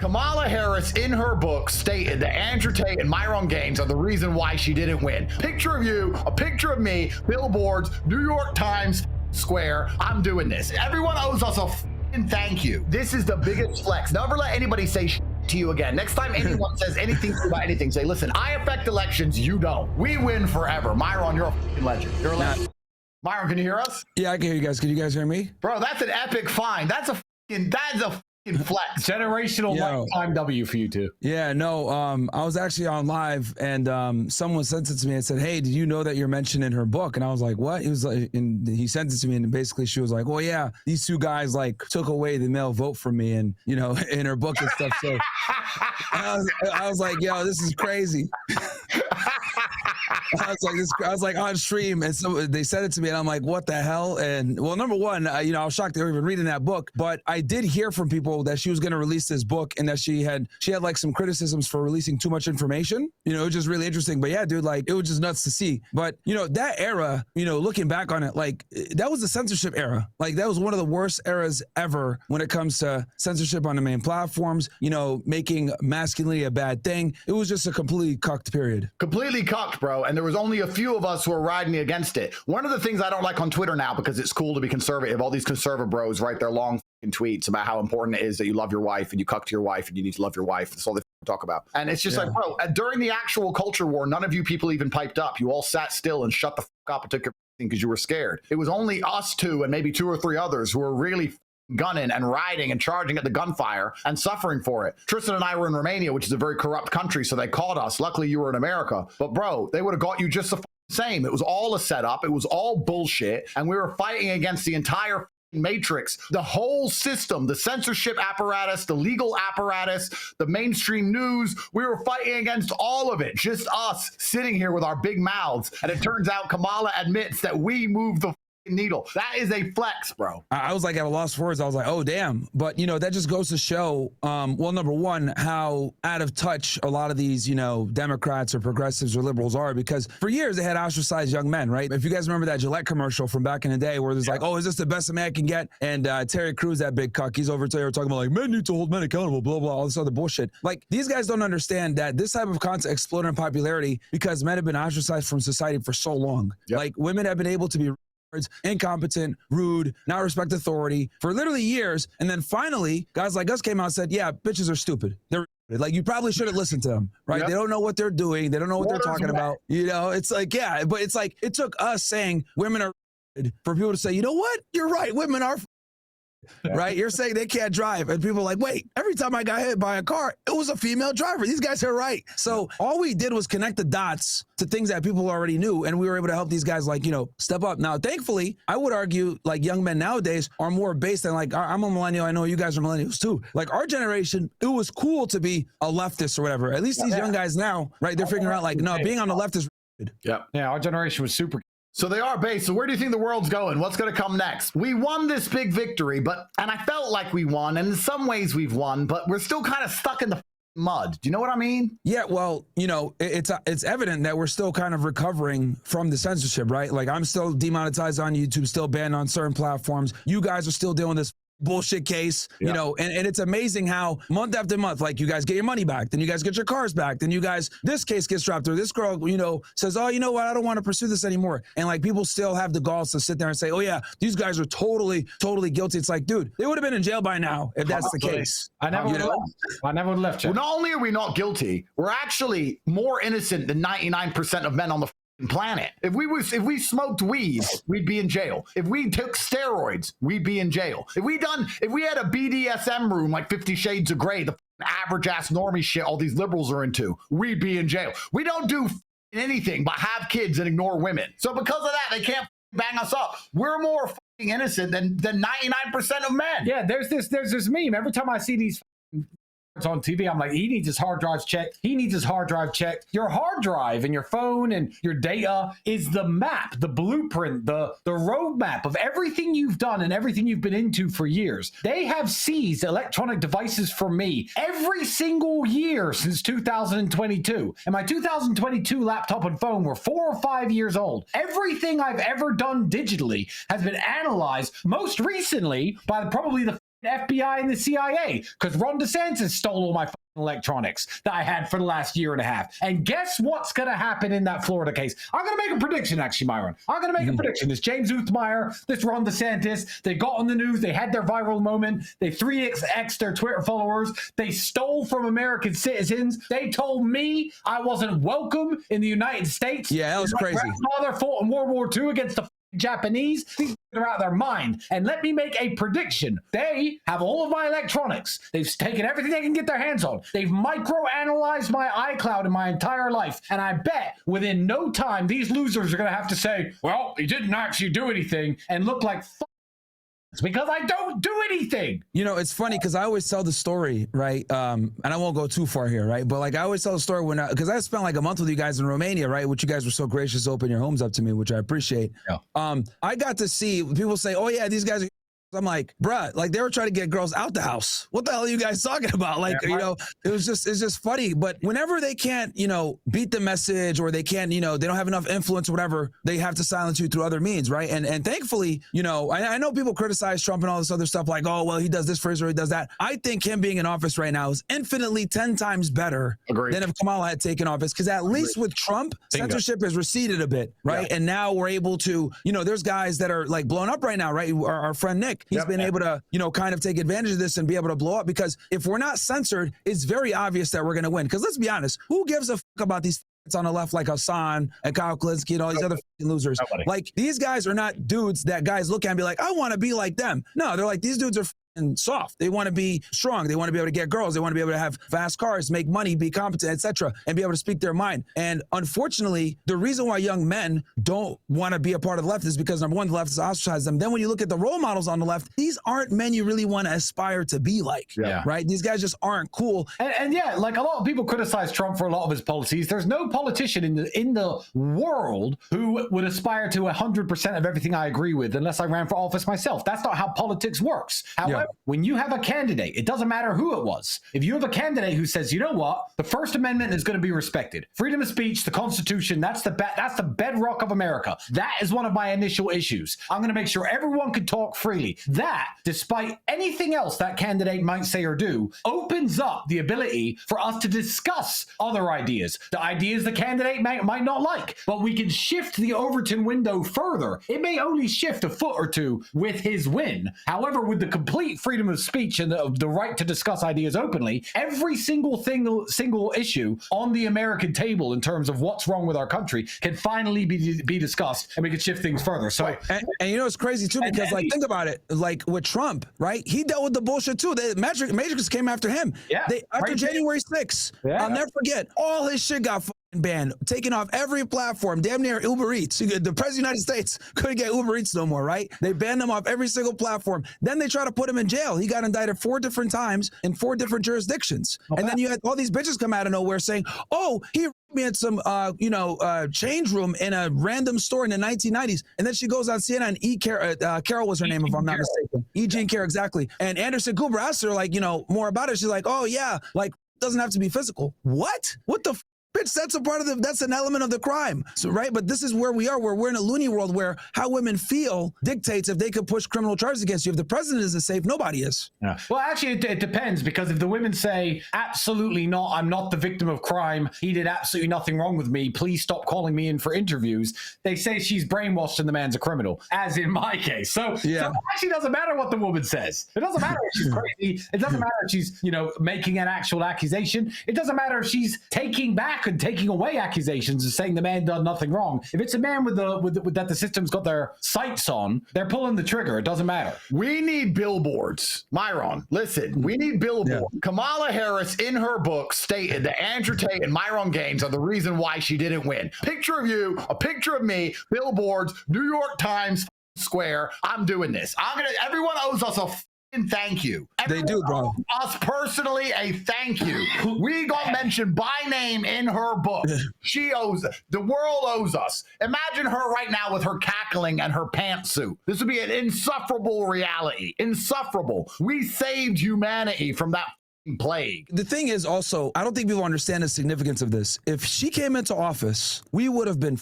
Kamala Harris, in her book, stated that Andrew Tate and Myron games are the reason why she didn't win. Picture of you, a picture of me, billboards, New York Times Square. I'm doing this. Everyone owes us a thank you. This is the biggest flex. Never let anybody say to you again. Next time anyone says anything to you about anything, say, listen, I affect elections, you don't. We win forever. Myron, you're a legend. You're a legend. Myron, can you hear us? Yeah, I can hear you guys. Can you guys hear me? Bro, that's an epic find. That's a flex. Generational lifetime W for you two. Yeah, no, I was actually on live and someone sent it to me and said, hey, did you know that you're mentioned in her book? And I was like, what? He was like, and he sent it to me and basically she was like, well, yeah, these two guys like took away the male vote from me and, you know, in her book and stuff. So I was like, yo, this is crazy. I was like on stream and so they said it to me and I'm like, what the hell? And well, number one, you know, I was shocked they were even reading that book, but I did hear from people that she was going to release this book and that she had like some criticisms for releasing too much information. You know, it was just really interesting. But yeah, dude, like it was just nuts to see. But you know, that era, you know, looking back on it, like that was the censorship era. Like that was one of the worst eras ever when it comes to censorship on the main platforms, you know, making masculinity a bad thing. It was just a completely cucked period. Completely cucked, bro. And there was only a few of us who were riding against it. One of the things I don't like on Twitter now, because it's cool to be conservative, all these conservative bros write their long tweets about how important it is that you love your wife and you cuck to your wife and you need to love your wife. That's all they talk about. And it's just like, bro, during the actual culture war, none of you people even piped up. You all sat still and shut the fuck up and took your thing because you were scared. It was only us two and maybe 2 or 3 others who were really gunning and riding and charging at the gunfire and suffering for it. Tristan and I were in Romania, which is a very corrupt country, so they caught us. Luckily, you were in America. But bro, they would have got you just the same. It was all a setup. It was all bullshit. And we were fighting against the entire matrix, the whole system, the censorship apparatus, the legal apparatus, the mainstream news. We were fighting against all of it, just us sitting here with our big mouths. And it turns out Kamala admits that we moved the needle. That is a flex, bro. I was like at a loss for words. I was like, oh, damn. But, you know, that just goes to show, well, number one, how out of touch a lot of these, you know, Democrats or progressives or liberals are, because for years they had ostracized young men, right? If you guys remember that Gillette commercial from back in the day where there's like, oh, is this the best a man can get? And Terry Crews, that big cuck, he's over there talking about like, men need to hold men accountable, blah, blah, all this other bullshit. Like, these guys don't understand that this type of content exploded in popularity because men have been ostracized from society for so long. Like, women have been able to be incompetent, rude, not respect authority for literally years. And then finally, guys like us came out and said, yeah, bitches are stupid. They're like, you probably shouldn't listen to them, right? They don't know what they're doing. They don't know what they're talking about. You know, it's like, yeah, but it's like, it took us saying women are for people to say, you know what? You're right. Women are right? You're saying they can't drive. And people are like, wait, every time I got hit by a car, it was a female driver. These guys are right. So all we did was connect the dots to things that people already knew. And we were able to help these guys, like, you know, step up. Now, thankfully, I would argue like young men nowadays are more based on like, I'm a millennial. I know you guys are millennials too. Like our generation, it was cool to be a leftist or whatever. At least these young guys now, right? They're figuring out like, no, being on the left is good. Yeah, our generation was super. So they are based. So where do you think the world's going? What's going to come next? We won this big victory, and I felt like we won, and in some ways we've won, but we're still kind of stuck in the mud. Do you know what I mean? Yeah, well, you know, it's evident that we're still kind of recovering from the censorship, right? Like I'm still demonetized on YouTube, still banned on certain platforms. You guys are still doing this bullshit case, you know, and it's amazing how month after month, like you guys get your money back, then you guys get your cars back, then you guys, this case gets dropped, or this girl, you know, says, oh, you know what, I don't want to pursue this anymore. And like people still have the balls to sit there and say, oh yeah, these guys are totally guilty. It's like, dude, they would have been in jail by now if that's the case. I never would have left. Well, not only are we not guilty, we're actually more innocent than 99% of men on the planet. If we smoked weed, we'd be in jail. If we took steroids, we'd be in jail. If we had a BDSM room like 50 Shades of Grey, the average ass normie shit all these liberals are into, we'd be in jail. We don't do anything but have kids and ignore women. So because of that, they can't bang us up. We're more innocent than 99% of men. Yeah, there's this meme. Every time I see these on TV, I'm like, he needs his hard drives checked. He needs his hard drive checked. Your hard drive and your phone and your data is the map, the blueprint, the roadmap of everything you've done and everything you've been into for years. They have seized electronic devices from me every single year since 2022. And my 2022 laptop and phone were 4 or 5 years old. Everything I've ever done digitally has been analyzed most recently by probably the FBI and the CIA because Ron DeSantis stole all my electronics that I had for the last year and a half. And guess what's going to happen in that Florida case? I'm going to make a prediction, actually, Myron. I'm going to make a prediction. This James Uthmeyer, this Ron DeSantis, they got on the news. They had their viral moment. They 3x their Twitter followers. They stole from American citizens. They told me I wasn't welcome in the United States. Yeah, that was crazy. My grandfather fought in World War II against the Japanese. These are out of their mind. And let me make a prediction. They have all of my electronics. They've taken everything they can get their hands on. They've micro-analyzed my iCloud in my entire life. And I bet within no time, these losers are going to have to say, well, he didn't actually do anything and look like it's because I don't do anything. You know, it's funny because I always tell the story, right? And I won't go too far here, right? But like I always tell the story when because I spent like a month with you guys in Romania, right? Which you guys were so gracious to open your homes up to me, which I appreciate. Yeah. I got to see people say, oh yeah, these guys are. I'm like, bruh, like they were trying to get girls out the house. What the hell are you guys talking about? Like, you know, it's just funny. But whenever they can't, you know, beat the message or they can't, you know, they don't have enough influence or whatever, they have to silence you through other means, right? And thankfully, you know, I know people criticize Trump and all this other stuff like, oh, well, he does this for Israel, he does that. I think him being in office right now is infinitely 10 times better than if Kamala had taken office. Because at least with Trump, censorship has receded a bit, right? Yeah. And now we're able to, you know, there's guys that are like blown up right now, right? Our friend Nick, he's been able to, you know, kind of take advantage of this and be able to blow up because if we're not censored, it's very obvious that we're going to win. Because let's be honest, who gives a fuck about these on the left like Hassan and Kyle Klinsky and all these other losers? Nobody. Like these guys are not dudes that guys look at and be like, I want to be like them. No, they're like, these dudes are and soft. They want to be strong. They want to be able to get girls. They want to be able to have fast cars, make money, be competent, etc., and be able to speak their mind. And unfortunately, the reason why young men don't want to be a part of the left is because number one, the left has ostracized them. Then when you look at the role models on the left, these aren't men you really want to aspire to be like, right? These guys just aren't cool. And yeah, like a lot of people criticize Trump for a lot of his policies. There's no politician in the world who would aspire to 100% of everything I agree with unless I ran for office myself. That's not how politics works. However, when you have a candidate, it doesn't matter who it was. If you have a candidate who says, you know what, the First Amendment is going to be respected. Freedom of speech, the Constitution, that's the bedrock of America. That is one of my initial issues. I'm going to make sure everyone can talk freely. That, despite anything else that candidate might say or do, opens up the ability for us to discuss other ideas. The ideas the candidate might not like, but we can shift the Overton window further. It may only shift a foot or two with his win. However, with the complete freedom of speech and the right to discuss ideas openly, every single issue on the American table in terms of what's wrong with our country can finally be discussed, and we can shift things further. So, and you know it's crazy too because like think about it, like with Trump, right? He dealt with the bullshit too. The Matrix came after him. Yeah, after January 6th, I'll never forget. All his shit got banned, taken off every platform, damn near Uber Eats. The President of the United States couldn't get Uber Eats no more, right? They banned him off every single platform. Then they tried to put him in jail. He got indicted 4 different times in 4 different jurisdictions. And then you had all these bitches come out of nowhere saying, oh, he me at some, change room in a random store in the 1990s. And then she goes on CNN, Carol was her name, if I'm not mistaken. Jean Carroll, exactly. And Anderson Cooper asked her, like, you know, more about it. She's like, oh, yeah, like, doesn't have to be physical. What the bitch, that's a part of that's an element of the crime. So, right? But this is where we are, where we're in a loony world where how women feel dictates if they could push criminal charges against you. If the president isn't safe, nobody is. Yeah. Well, actually, it depends, because if the women say, absolutely not, I'm not the victim of crime, he did absolutely nothing wrong with me, please stop calling me in for interviews, they say she's brainwashed and the man's a criminal, as in my case. So it actually doesn't matter what the woman says. It doesn't matter if she's crazy. It doesn't matter if she's, making an actual accusation. It doesn't matter if she's taking back and taking away accusations and saying the man done nothing wrong. If it's a man with that the system's got their sights on, they're pulling the trigger. It doesn't matter. We need billboards. Myron, listen, we need billboards. Yeah. Kamala Harris in her book stated that Andrew Tate and Myron Gaines are the reason why she didn't win. Picture of you, a picture of me, billboards, New York Times Square. I'm doing this. Everyone owes us a thank you. They do, bro. Us personally, a thank you. We got mentioned by name in her book. She owes us. The world owes us. Imagine her right now with her cackling and her pantsuit. This would be an insufferable reality. Insufferable. We saved humanity from that plague. The thing is also, I don't think people understand the significance of this. If she came into office, we would have been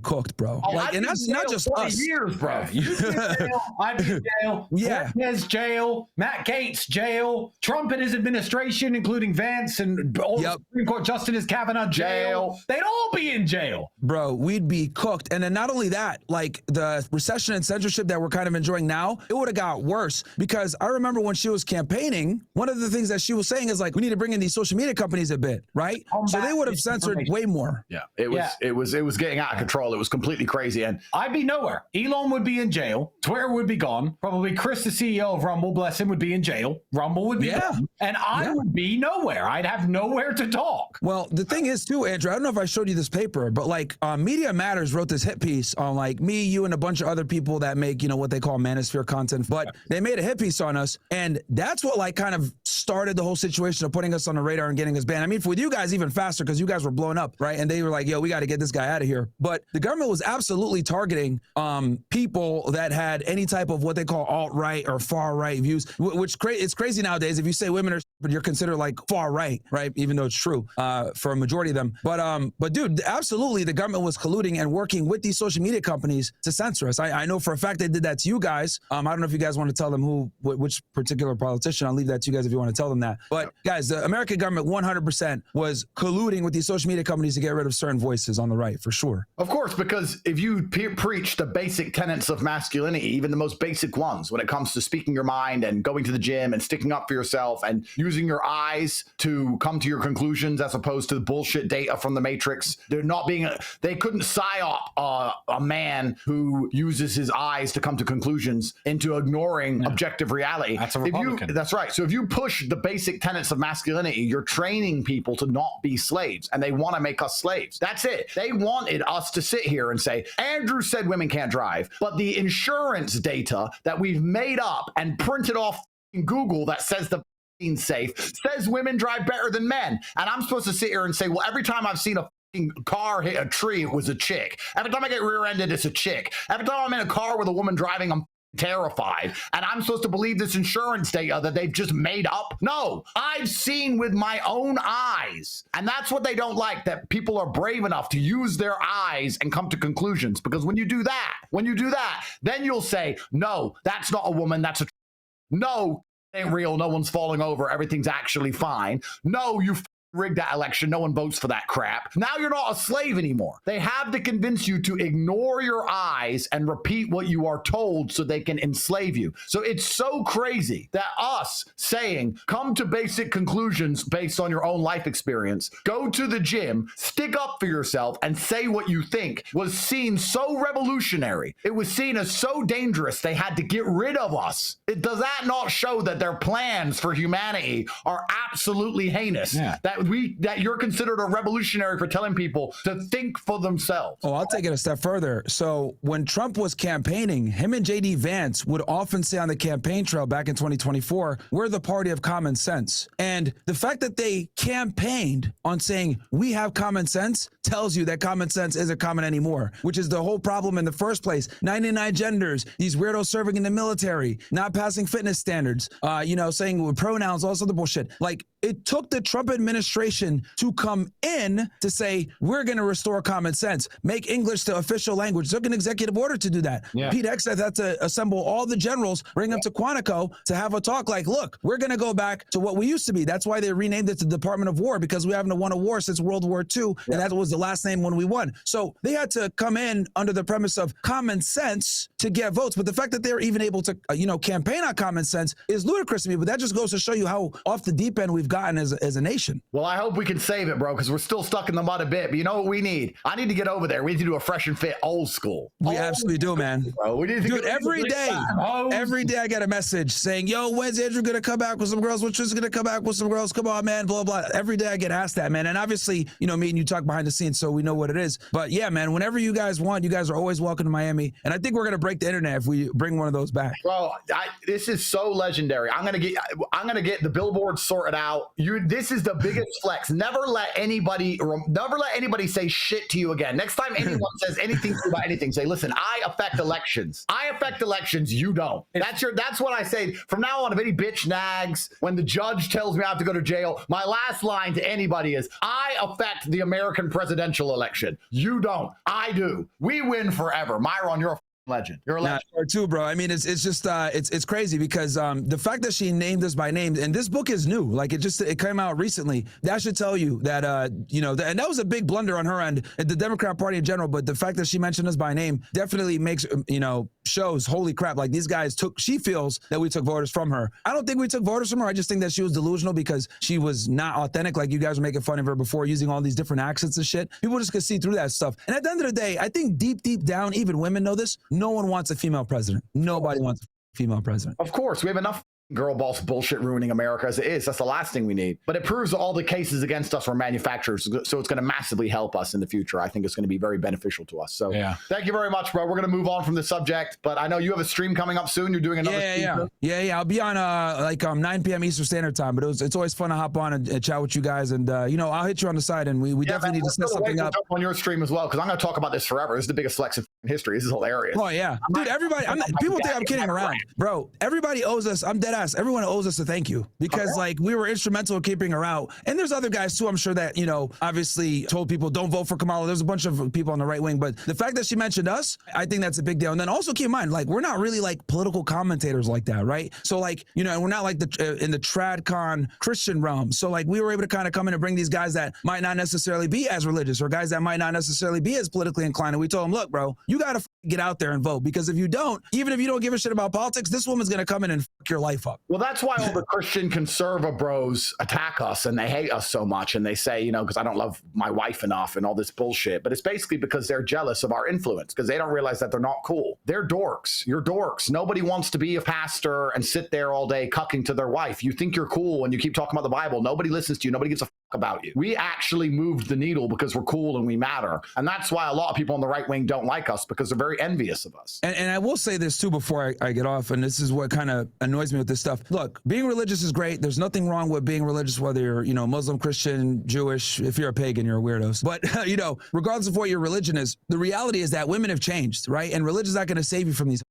cooked, bro. Oh, Like, and that's not just 20 us. years, bro. You be in jail, I'd be in jail. Yeah. Cortez jail. Matt Gaetz jail. Trump and his administration, including Vance and all the Supreme Court Justice Kavanaugh jail. They'd all be in jail. Bro, we'd be cooked. And then not only that, like the recession and censorship that we're kind of enjoying now, it would have got worse, because I remember when she was campaigning, one of the things that she was saying is like, we need to bring in these social media companies a bit, right? So they would have censored way more. Yeah, it was getting out of control. It was completely crazy. And I'd be nowhere. Elon would be in jail. Twitter would be gone. Probably Chris, the CEO of Rumble, bless him, would be in jail. Rumble would be gone. And I would be nowhere. I'd have nowhere to talk. Well, the thing is too, Andrew, I don't know if I showed you this paper, but like Media Matters wrote this hit piece on like me, you, and a bunch of other people that make, you know, what they call manosphere content, but they made a hit piece on us. And that's what like kind of started the whole situation of putting us on the radar and getting us banned. I mean, with you guys even faster, because you guys were blowing up, right? And they were like, yo, we got to get this guy out of here. But the government was absolutely targeting people that had any type of what they call alt-right or far-right views, which it's crazy nowadays. If you say women are, but you're considered like far-right, right? Even though it's true for a majority of them. But dude, absolutely, the government was colluding and working with these social media companies to censor us. I know for a fact they did that to you guys. I don't know if you guys want to tell them which particular politician. I'll leave that to you guys if you want to tell them that. But guys, the American government 100% was colluding with these social media companies to get rid of certain voices on the right, for sure. Of course, because if you preach the basic tenets of masculinity, even the most basic ones, when it comes to speaking your mind and going to the gym and sticking up for yourself and using your eyes to come to your conclusions as opposed to the bullshit data from the Matrix, they couldn't psyop a man who uses his eyes to come to conclusions into ignoring objective reality. That's a Republican. That's right. So if you push the basic tenets of masculinity, you're training people to not be slaves, and they want to make us slaves. That's it. They wanted us to sit here and say, Andrew said women can't drive, but the insurance data that we've made up and printed off in Google that says the safe says women drive better than men. And I'm supposed to sit here and say, well, every time I've seen a car hit a tree, it was a chick. Every time I get rear-ended, it's a chick. Every time I'm in a car with a woman driving, I'm terrified. And I'm supposed to believe this insurance data that they've just made up? No, I've seen with my own eyes. And that's what they don't like, that people are brave enough to use their eyes and come to conclusions. Because when you do that, then you'll say, no, that's not a woman, that's a no, it ain't real, no one's falling over, everything's actually fine. No, you rigged that election, no one votes for that crap. Now you're not a slave anymore. They have to convince you to ignore your eyes and repeat what you are told so they can enslave you. So it's so crazy that us saying, come to basic conclusions based on your own life experience, go to the gym, stick up for yourself, and say what you think was seen so revolutionary. It was seen as so dangerous they had to get rid of us. Does that not show that their plans for humanity are absolutely heinous? Yeah. That you're considered a revolutionary for telling people to think for themselves. Oh, I'll take it a step further. So when Trump was campaigning, him and JD Vance would often say on the campaign trail back in 2024, we're the party of common sense. And the fact that they campaigned on saying we have common sense tells you that common sense isn't common anymore, which is the whole problem in the first place. 99 genders, these weirdos serving in the military, not passing fitness standards, saying with pronouns, all this other bullshit. Like, it took the Trump administration to come in to say, we're going to restore common sense, make English the official language. It took an executive order to do that. Yeah. Pete Hegseth had to assemble all the generals, bring them to Quantico to have a talk like, look, we're going to go back to what we used to be. That's why they renamed it to Department of War, because we haven't won a war since World War II. And that was the last name when we won. So they had to come in under the premise of common sense to get votes. But the fact that they're even able to, campaign on common sense is ludicrous to me. But that just goes to show you how off the deep end we've gotten as a nation. Well, I hope we can save it, bro, because we're still stuck in the mud a bit. But you know what we need? I need to get over there. We need to do a fresh and fit old school. We absolutely do, man. Bro, we need to Dude, every day I get a message saying, yo, when's Andrew going to come back with some girls? Which is going to come back with some girls? Come on, man, blah, blah. Every day I get asked that, man. And obviously, me and you talk behind the scenes, so we know what it is. But yeah, man, whenever you guys want, you guys are always welcome to Miami. And I think we're going to break the internet if we bring one of those back. Bro, this is so legendary. I'm gonna get the billboard sorted out. now. This is the biggest flex. Never let anybody say shit to you again. Next time anyone says anything to you about anything, say, listen, I affect elections. I affect elections. You don't. That's what I say. From now on, if any bitch nags, when the judge tells me I have to go to jail, my last line to anybody is, I affect the American presidential election. You don't. I do. We win forever. Myron, you're a legend. You're a legend. Or two, bro. I mean, it's just it's crazy because the fact that she named us by name, and this book is new, like it came out recently. That should tell you that and that was a big blunder on her end, at the Democrat Party in general. But the fact that she mentioned us by name definitely makes shows, holy crap, like these guys she feels that we took voters from her. I don't think we took voters from her. I just think that she was delusional because she was not authentic. Like you guys were making fun of her before, using all these different accents and shit. People just could see through that stuff. And at the end of the day, I think deep down, even women know this. No one wants a female president. Nobody wants a female president. Of course, we have enough girl boss bullshit ruining America as it is. That's the last thing we need. But it proves that all the cases against us were manufacturers, so it's going to massively help us in the future. I think it's going to be very beneficial to us. So thank you very much, bro. We're going to move on from the subject, but I know you have a stream coming up soon. You're doing another stream. Yeah. I'll be on 9 p.m. Eastern Standard Time, but it's always fun to hop on and chat with you guys. And I'll hit you on the side, and we definitely need to set something up on your stream as well, because I'm going to talk about this forever. This is the biggest flex in history. This is hilarious. Oh yeah, dude. Everybody, people think I'm kidding around, bro. Everybody owes us. I'm dead ass. Everyone owes us a thank you, because like we were instrumental in keeping her out. And there's other guys too, I'm sure, that obviously told people don't vote for Kamala. There's a bunch of people on the right wing, but the fact that she mentioned us, I think that's a big deal. And then also keep in mind, like, we're not really like political commentators like that, right? So like, and we're not like in the tradcon Christian realm. So like, we were able to kind of come in and bring these guys that might not necessarily be as religious, or guys that might not necessarily be as politically inclined. And we told them, look, bro, you got to get out there and vote, because if you don't, even if you don't give a shit about politics, this woman's going to come in and fuck your life up. Well, that's why all the Christian conservative bros attack us and they hate us so much. And they say, because I don't love my wife enough and all this bullshit. But it's basically because they're jealous of our influence, because they don't realize that they're not cool. They're dorks. You're dorks. Nobody wants to be a pastor and sit there all day cucking to their wife. You think you're cool and you keep talking about the Bible. Nobody listens to you. Nobody gives a fuck about you. We actually moved the needle because we're cool and we matter. And that's why a lot of people on the right wing don't like us, because they're very envious of us. And I will say this too before I get off, and this is what kind of annoys me with this stuff. Look, being religious is great. There's nothing wrong with being religious, whether you're, Muslim, Christian, Jewish. If you're a pagan, you're a weirdo. But, regardless of what your religion is, the reality is that women have changed, right? And religion's not going to save you from these.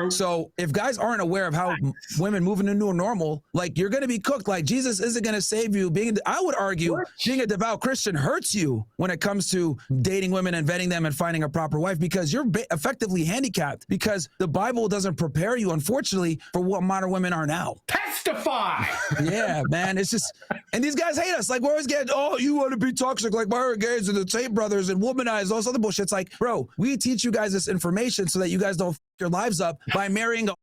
So if guys aren't aware of how women move into a new normal, like, you're going to be cooked. Like, Jesus isn't going to save you. I would argue being a devout Christian hurts you when it comes to dating women and vetting them and finding a proper wife, because you're effectively handicapped, because the Bible doesn't prepare you, unfortunately, for what modern women are now. Testify. Yeah, man. It's just, and these guys hate us. Like, we're always getting, you want to be toxic like Myron Gaines and the Tate brothers and womanize, all this other bullshit. It's like, bro, we teach you guys this information so that you guys don't f your lives up by marrying a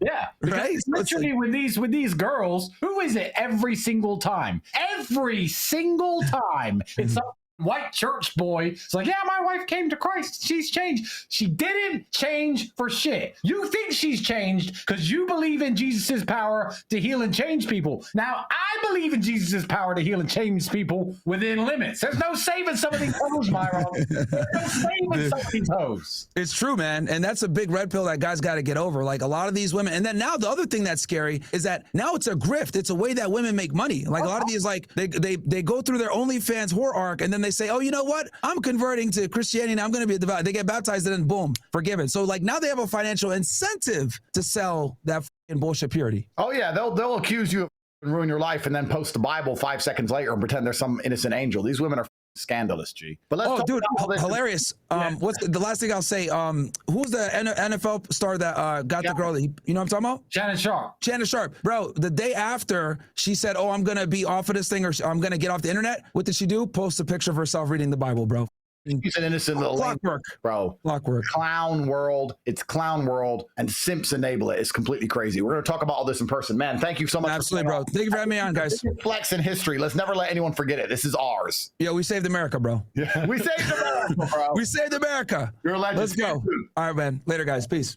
yeah, right? Literally, with these girls, who is it every single time? Every single time, it's some white church boy. It's like, yeah, my wife came to Christ. She's changed. She didn't change for shit. You think she's changed because you believe in Jesus's power to heal and change people. Now, I believe in Jesus's power to heal and change people within limits. There's no saving some of these hoes, Myron. There's no saving some of these hoes. It's true, man. And that's a big red pill that guys got to get over. Like, a lot of these women. And then now the other thing that's scary is that now it's a grift. It's a way that women make money. Like, a lot of these, like, they go through their OnlyFans whore arc, and then they say, oh, you know what? I'm converting to Christianity. Now I'm going to be a devout. They get baptized and then boom, forgiven. So like, now they have a financial incentive to sell that fucking bullshit purity. Oh yeah, they'll accuse you of ruin your life and then post the Bible 5 seconds later and pretend there's some innocent angel. These women are scandalous, G. But let's talk about hilarious. What's the last thing I'll say? Who's the NFL star that got the girl that you know what I'm talking about? Shannon Sharp. Bro, the day after she said, oh, I'm gonna be off of this thing, or I'm gonna get off the internet, what did she do? Post a picture of herself reading the Bible, bro. He's an innocent little clockwork, bro. Clockwork. Clown world. It's clown world, and simps enable it. It's completely crazy. We're going to talk about all this in person, man. Thank you so much. Absolutely, bro. Thank you for having me on, guys. This is flex in history. Let's never let anyone forget it. This is ours. Yeah, we saved America, bro. Yeah, we saved America, bro. We saved America. You're a legend. Let's go. All right, man. Later, guys. Peace.